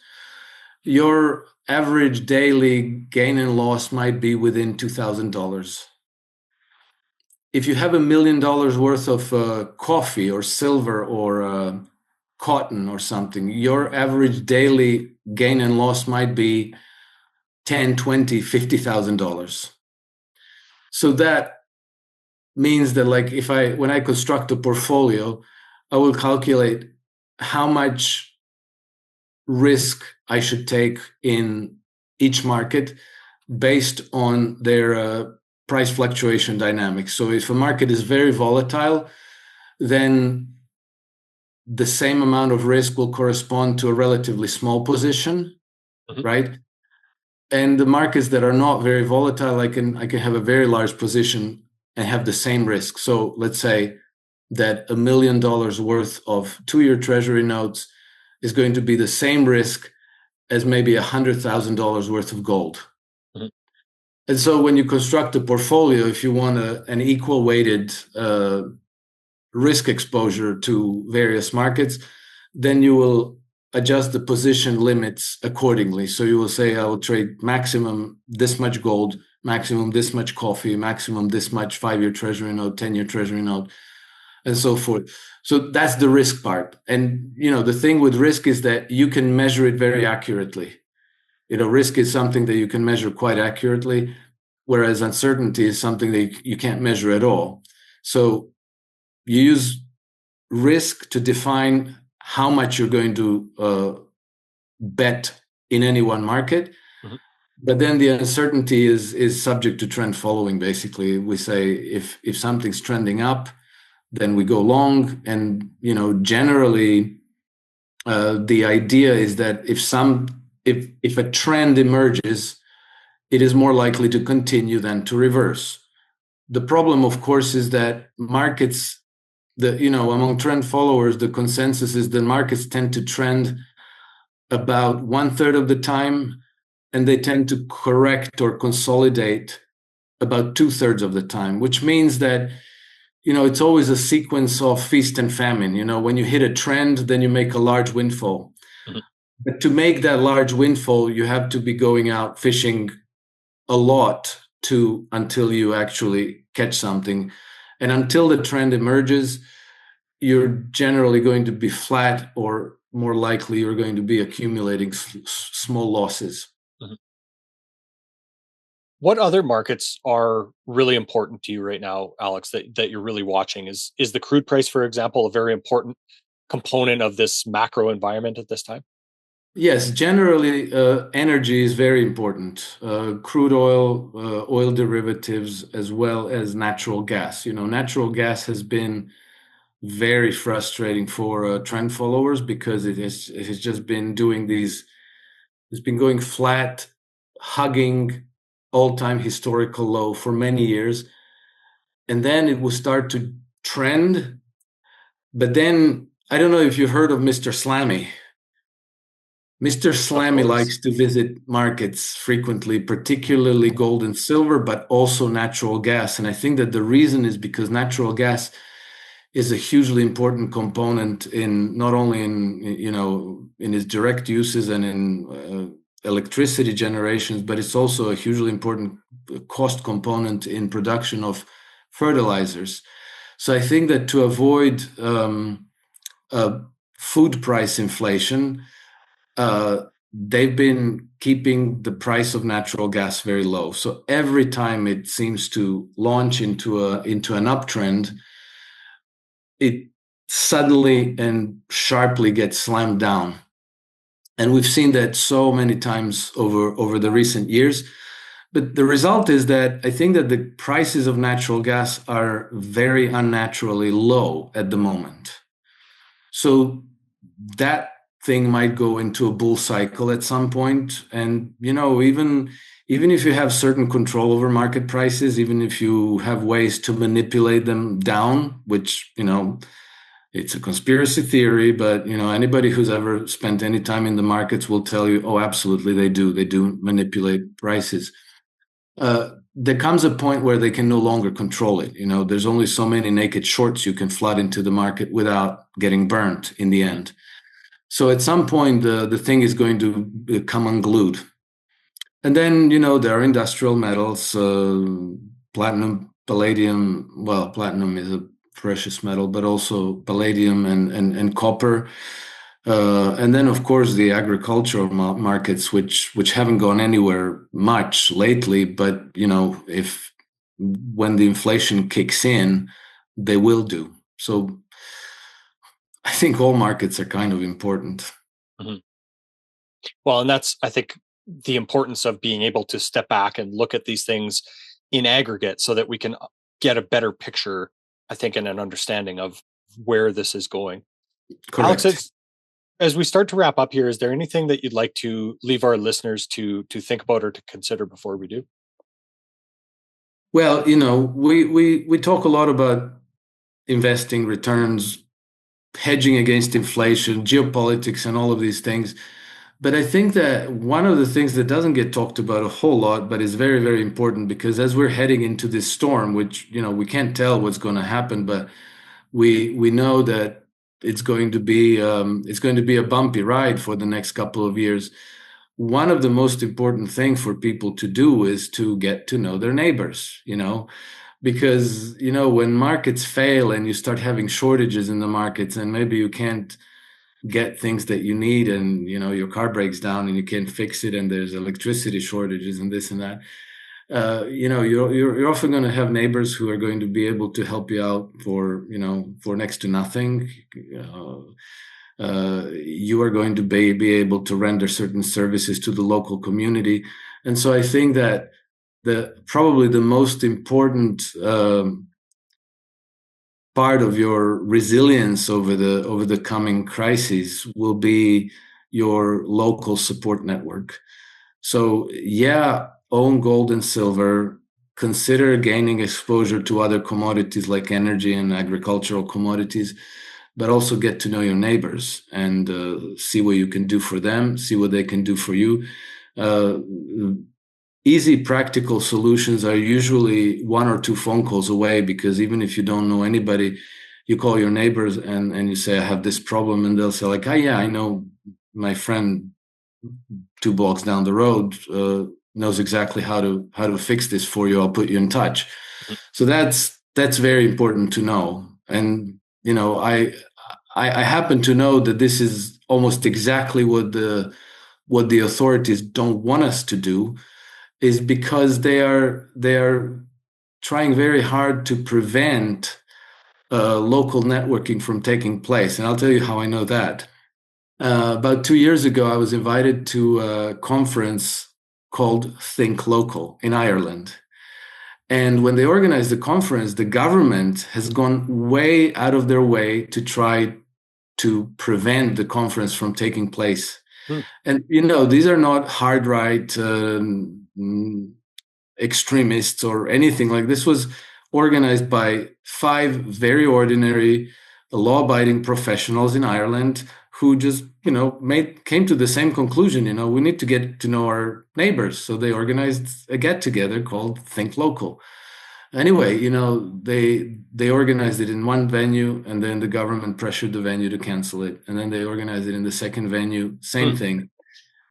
your average daily gain and loss might be within $2,000. If you have $1 million worth of coffee or silver or cotton or something, your average daily gain and loss might be $10, $20, $50,000. So that means that like when I construct a portfolio, I will calculate how much risk I should take in each market based on their price fluctuation dynamics. So if a market is very volatile, then the same amount of risk will correspond to a relatively small position, Mhm. right? And the markets that are not very volatile, I can have a very large position and have the same risk. So let's say that $1 million worth of 2-year treasury notes is going to be the same risk as maybe $100,000 worth of gold. Mhm. And so when you construct a portfolio, if you want an equal weighted risk exposure to various markets, then you will adjust the position limits accordingly. So you will say, I will trade maximum this much gold, maximum this much coffee, maximum this much 5-year treasury note, 10-year treasury note, and so forth. So that's the risk part. And, the thing with risk is that you can measure it very accurately. Risk is something that you can measure quite accurately, whereas uncertainty is something that you can't measure at all. So you use risk to define how much you're going to bet in any one market. Mhm. But then the uncertainty is subject to trend following. Basically, we say if something's trending up, then we go long. And generally, the idea is that if a trend emerges, it is more likely to continue than to reverse. The problem, of course, is that markets, among trend followers, the consensus is that markets tend to trend about 1/3 of the time, and they tend to correct or consolidate about 2/3 of the time, which means that, it's always a sequence of feast and famine. When you hit a trend, then you make a large windfall. Mhm. But to make that large windfall, you have to be going out fishing a lot until you actually catch something. And until the trend emerges, you're generally going to be flat, or more likely you're going to be accumulating small losses. Mm-hmm. What other markets are really important to you right now, Alex, that you're really watching? Is the crude price, for example, a very important component of this macro environment at this time? Yes, generally, energy is very important. Crude oil, oil derivatives, as well as natural gas. Natural gas has been very frustrating for trend followers because it has just been doing these. It's been going flat, hugging all-time historical low for many years, and then it will start to trend. But then I don't know if you've heard of Mr. Slammy. Mr. Slammy likes to visit markets frequently, particularly gold and silver, but also natural gas. And I think that the reason is because natural gas is a hugely important component in not only in its direct uses and in electricity generations, but it's also a hugely important cost component in production of fertilizers. So I think that to avoid food price inflation, they've been keeping the price of natural gas very low. So every time it seems to launch into an uptrend, it suddenly and sharply gets slammed down. And we've seen that so many times over the recent years. But the result is that I think that the prices of natural gas are very unnaturally low at the moment. So that thing might go into a bull cycle at some point. And, even if you have certain control over market prices, even if you have ways to manipulate them down, which, it's a conspiracy theory, but, anybody who's ever spent any time in the markets will tell you, oh, absolutely, they do manipulate prices. There comes a point where they can no longer control it. There's only so many naked shorts you can flood into the market without getting burnt in the end. So at some point, the thing is going to become unglued. And then, there are industrial metals, platinum, palladium. Well, platinum is a precious metal, but also palladium and copper. And then, of course, the agricultural markets, which haven't gone anywhere much lately. But, if when the inflation kicks in, they will do. So I think all markets are kind of important. Mm-hmm. Well, and that's, I think, the importance of being able to step back and look at these things in aggregate so that we can get a better picture, I think, and an understanding of where this is going. Correct. Alex, as we start to wrap up here, is there anything that you'd like to leave our listeners to think about or to consider before we do? Well, we talk a lot about investing, returns, hedging against inflation, geopolitics, and all of these things. But I think that one of the things that doesn't get talked about a whole lot, but is very, very important, because as we're heading into this storm, which, we can't tell what's going to happen, but we know that it's going to be a bumpy ride for the next couple of years. One of the most important things for people to do is to get to know their neighbors, because, when markets fail and you start having shortages in the markets, and maybe you can't get things that you need, and, your car breaks down and you can't fix it, and there's electricity shortages and this and that, you're often going to have neighbors who are going to be able to help you out for next to nothing. You are going to be able to render certain services to the local community. And so I think that probably the most important part of your resilience over the coming crises will be your local support network. So own gold and silver, consider gaining exposure to other commodities like energy and agricultural commodities, but also get to know your neighbors and see what you can do for them, see what they can do for you. Easy, practical solutions are usually 1 or 2 phone calls away, because even if you don't know anybody, you call your neighbors and you say, I have this problem, and they'll say like, oh yeah, I know my friend 2 blocks down the road. knows exactly how to fix this for you. I'll put you in touch. So that's very important to know. And I happen to know that this is almost exactly what the authorities don't want us to do, is because they are trying very hard to prevent local networking from taking place. And I'll tell you how I know that. About 2 years ago, I was invited to a conference called Think Local in Ireland. And when they organized the conference, the government has gone way out of their way to try to prevent the conference from taking place. And, these are not hard right extremists or anything like this. Was organized by 5 very ordinary law-abiding professionals in Ireland who just came to the same conclusion. We need to get to know our neighbors, so they organized a get-together called Think Local. Anyway, they organized it in one venue, and then the government pressured the venue to cancel it, and then they organized it in the second venue, same thing.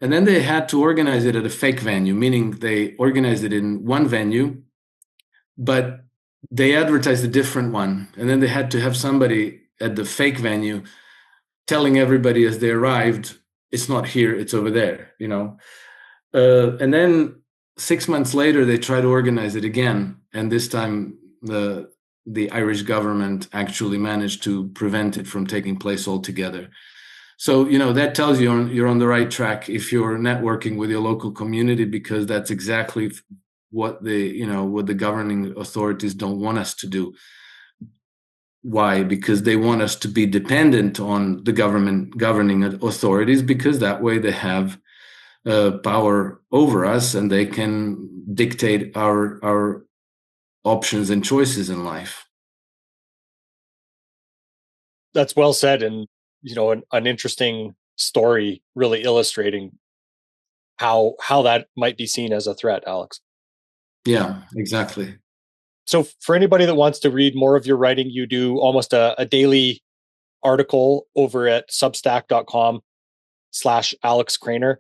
And then they had to organize it at a fake venue, meaning they organized it in one venue, but they advertised a different one. And then they had to have somebody at the fake venue telling everybody as they arrived, it's not here, it's over there, And then 6 months later, they tried to organize it again. And this time, the Irish government actually managed to prevent it from taking place altogether. So, that tells you you're on the right track if you're networking with your local community, because that's exactly what the governing authorities don't want us to do. Why? Because they want us to be dependent on the governing authorities, because that way they have power over us and they can dictate our options and choices in life. That's well said. And an interesting story, really illustrating how that might be seen as a threat, Alex. Yeah, exactly. So for anybody that wants to read more of your writing, you do almost a daily article over at substack.com/Alex Krainer.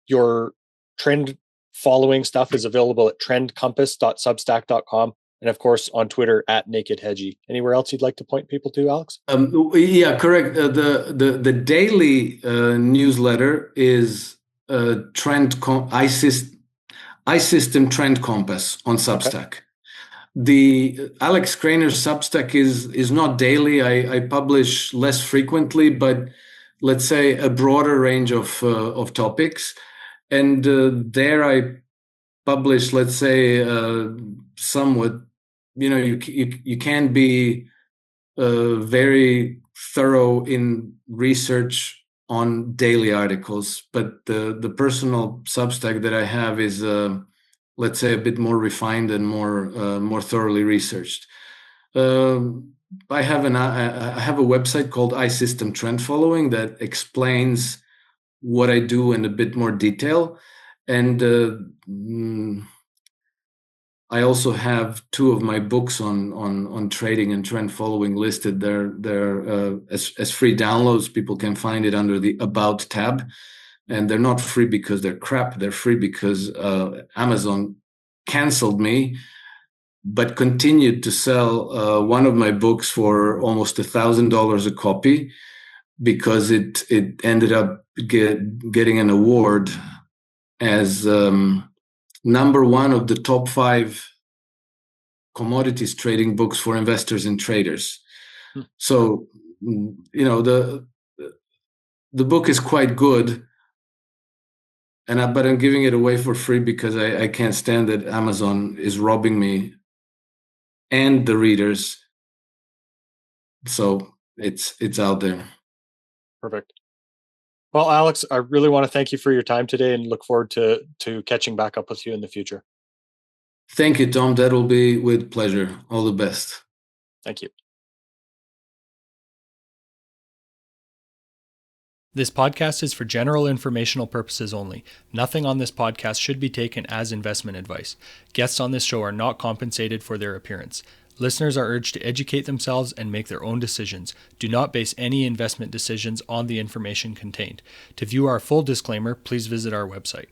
Your trend following stuff is available at trendcompass.substack.com. And of course, on Twitter at NakedHedgy. Anywhere else you'd like to point people to, Alex? Yeah, correct. The daily newsletter is iSystem Trend Compass on Substack. Okay. The Alex Krainer Substack is not daily. I publish less frequently, but let's say a broader range of topics. And there I publish, let's say, somewhat. You can be very thorough in research on daily articles, but the personal Substack that I have is, let's say, a bit more refined and more thoroughly researched. I have a website called iSystem Trend Following that explains what I do in a bit more detail, and I also have 2 of my books on trading and trend following listed. They're as free downloads. People can find it under the About tab, and they're not free because they're crap. They're free because Amazon canceled me, but continued to sell one of my books for almost $1,000 a copy, because it ended up getting an award as number 1 of the top 5 commodities trading books for investors and traders. So, the book is quite good, but I'm giving it away for free because I can't stand that Amazon is robbing me and the readers. So it's out there. Perfect. Well, Alex, I really want to thank you for your time today and look forward to catching back up with you in the future. Thank you, Tom. That will be with pleasure. All the best. Thank you. This podcast is for general informational purposes only. Nothing on this podcast should be taken as investment advice. Guests on this show are not compensated for their appearance. Listeners are urged to educate themselves and make their own decisions. Do not base any investment decisions on the information contained. To view our full disclaimer, please visit our website.